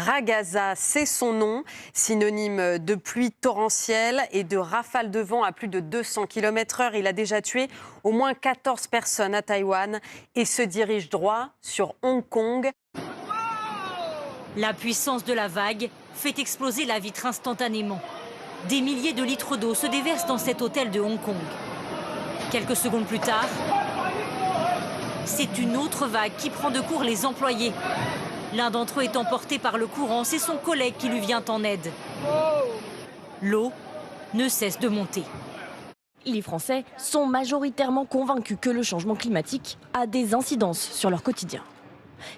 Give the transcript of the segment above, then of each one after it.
Ragasa, c'est son nom, synonyme de pluie torrentielle et de rafales de vent à plus de 200 km/h. Il a déjà tué au moins 14 personnes à Taïwan et se dirige droit sur Hong Kong. La puissance de la vague fait exploser la vitre instantanément. Des milliers de litres d'eau se déversent dans cet hôtel de Hong Kong. Quelques secondes plus tard, c'est une autre vague qui prend de court les employés. L'un d'entre eux est emporté par le courant, c'est son collègue qui lui vient en aide. L'eau ne cesse de monter. Les Français sont majoritairement convaincus que le changement climatique a des incidences sur leur quotidien.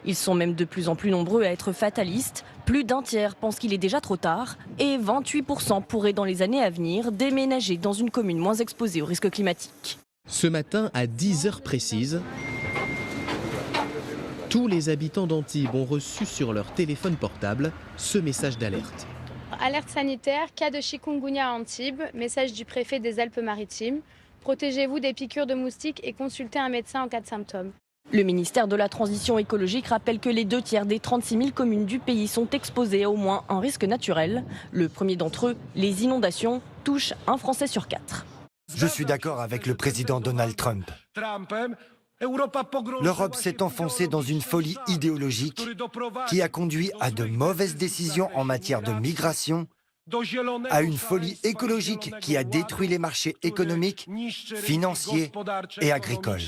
Ils sont même de plus en plus nombreux à être fatalistes. Plus d'un tiers pensent qu'il est déjà trop tard et 28% pourraient dans les années à venir déménager dans une commune moins exposée aux risques climatiques. Ce matin, à 10 heures précises, tous les habitants d'Antibes ont reçu sur leur téléphone portable ce message d'alerte. Alerte sanitaire, cas de chikungunya à Antibes, message du préfet des Alpes-Maritimes. Protégez-vous des piqûres de moustiques et consultez un médecin en cas de symptômes. Le ministère de la Transition écologique rappelle que les 2 tiers des 36 000 communes du pays sont exposées à au moins un risque naturel. Le premier d'entre eux, les inondations, touche un Français sur 4. Je suis d'accord avec le président Donald Trump. L'Europe s'est enfoncée dans une folie idéologique qui a conduit à de mauvaises décisions en matière de migration, à une folie écologique qui a détruit les marchés économiques, financiers et agricoles.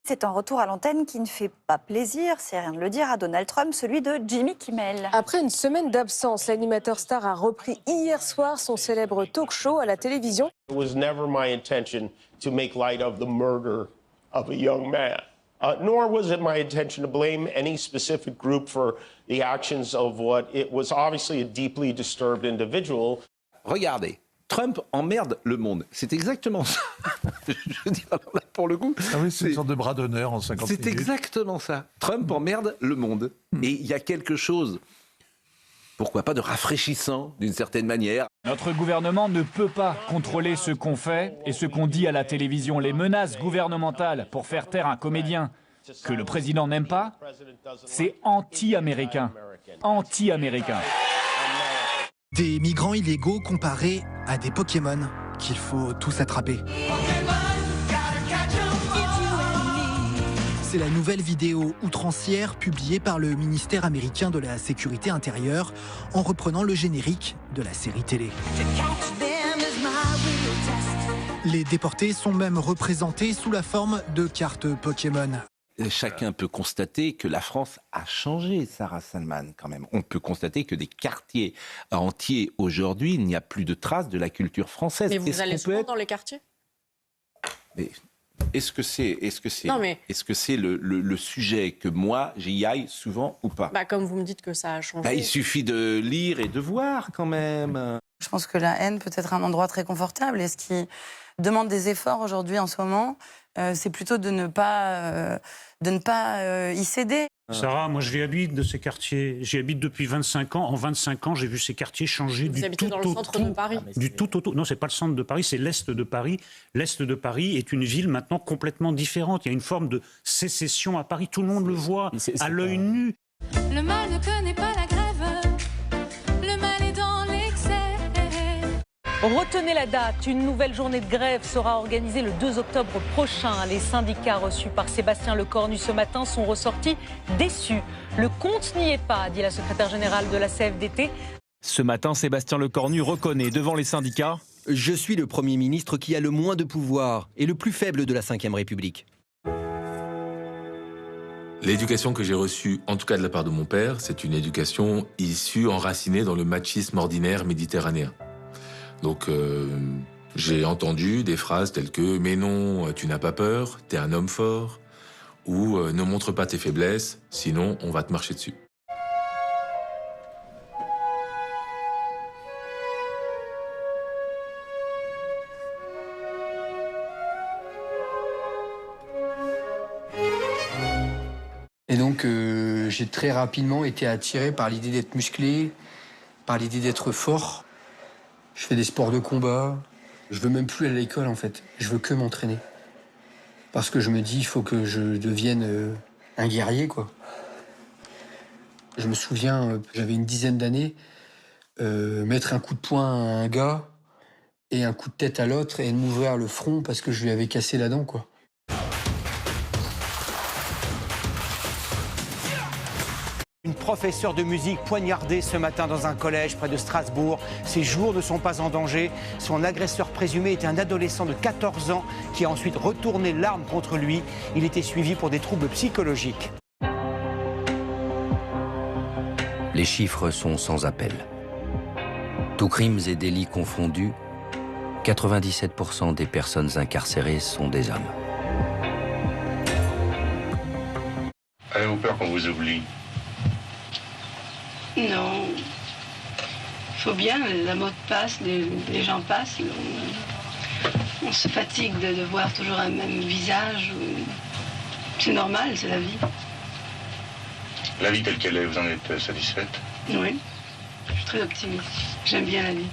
C'est un retour à l'antenne qui ne fait pas plaisir, c'est rien de le dire, à Donald Trump, celui de Jimmy Kimmel. Après une semaine d'absence, l'animateur star a repris hier soir son célèbre talk show à la télévision. It was never my intention to make light of the murder of a young man. Nor was it my intention to blame any specific group for the actions of what it was obviously a deeply disturbed individual. Regardez, Trump emmerde le monde. C'est exactement ça. Je dis, alors là, pour le coup... Ah oui, c'est une sorte de bras d'honneur en 50 minutes. C'est exactement ça. Trump emmerde le monde. Et il y a quelque chose, pourquoi pas, de rafraîchissant, d'une certaine manière. Notre gouvernement ne peut pas contrôler ce qu'on fait et ce qu'on dit à la télévision. Les menaces gouvernementales pour faire taire un comédien que le président n'aime pas, c'est anti-américain. Anti-américain. Des migrants illégaux comparés à des Pokémon qu'il faut tous attraper. C'est la nouvelle vidéo outrancière publiée par le ministère américain de la Sécurité intérieure en reprenant le générique de la série télé. Les déportés sont même représentés sous la forme de cartes Pokémon. Chacun peut constater que la France a changé, Sarah Salman, quand même. On peut constater que des quartiers entiers, aujourd'hui, il n'y a plus de traces de la culture française. Mais vous allez souvent dans les quartiers ? Mais est-ce que c'est le sujet que moi, j'y aille souvent ou pas ? Comme vous me dites que ça a changé. Il suffit de lire et de voir, quand même. Je pense que la haine peut être un endroit très confortable. Et ce qui demande des efforts aujourd'hui, en ce moment, c'est plutôt de ne pas y céder. Sarah, moi je réhabite de ces quartiers. J'y habite depuis 25 ans. En 25 ans, j'ai vu ces quartiers changer Vous habitez dans le centre de Paris ? Du tout au tout. Non, c'est pas le centre de Paris, c'est l'est de Paris. L'est de Paris est une ville maintenant complètement différente. Il y a une forme de sécession à Paris. Tout le monde le voit à l'œil nu. Le mal ne connaît pas la grève. Le mal est dans l'excès. Retenez la date, une nouvelle journée de grève sera organisée le 2 octobre prochain. Les syndicats reçus par Sébastien Lecornu ce matin sont ressortis déçus. Le compte n'y est pas, dit la secrétaire générale de la CFDT. Ce matin, Sébastien Lecornu reconnaît devant les syndicats : je suis le Premier ministre qui a le moins de pouvoir et le plus faible de la Ve République. L'éducation que j'ai reçue, en tout cas de la part de mon père, c'est une éducation issue, enracinée dans le machisme ordinaire méditerranéen. Donc j'ai entendu des phrases telles que « mais non, tu n'as pas peur, t'es un homme fort » ou « ne montre pas tes faiblesses, sinon on va te marcher dessus ». Et donc j'ai très rapidement été attiré par l'idée d'être musclé, par l'idée d'être fort. Je fais des sports de combat. Je veux même plus aller à l'école, en fait. Je veux que m'entraîner. Parce que je me dis, il faut que je devienne un guerrier, quoi. Je me souviens, j'avais une dizaine d'années, mettre un coup de poing à un gars et un coup de tête à l'autre et m'ouvrir le front parce que je lui avais cassé la dent, quoi. Une professeure de musique poignardée ce matin dans un collège près de Strasbourg. Ses jours ne sont pas en danger. Son agresseur présumé était un adolescent de 14 ans qui a ensuite retourné l'arme contre lui. Il était suivi pour des troubles psychologiques. Les chiffres sont sans appel. Tous crimes et délits confondus, 97% des personnes incarcérées sont des hommes. Avez-vous peur qu'on vous oublie? Non. Il faut bien, la mode passe, les gens passent. On se fatigue de voir toujours un même visage. C'est normal, c'est la vie. La vie telle qu'elle est, vous en êtes satisfaite? Oui, je suis très optimiste. J'aime bien la vie.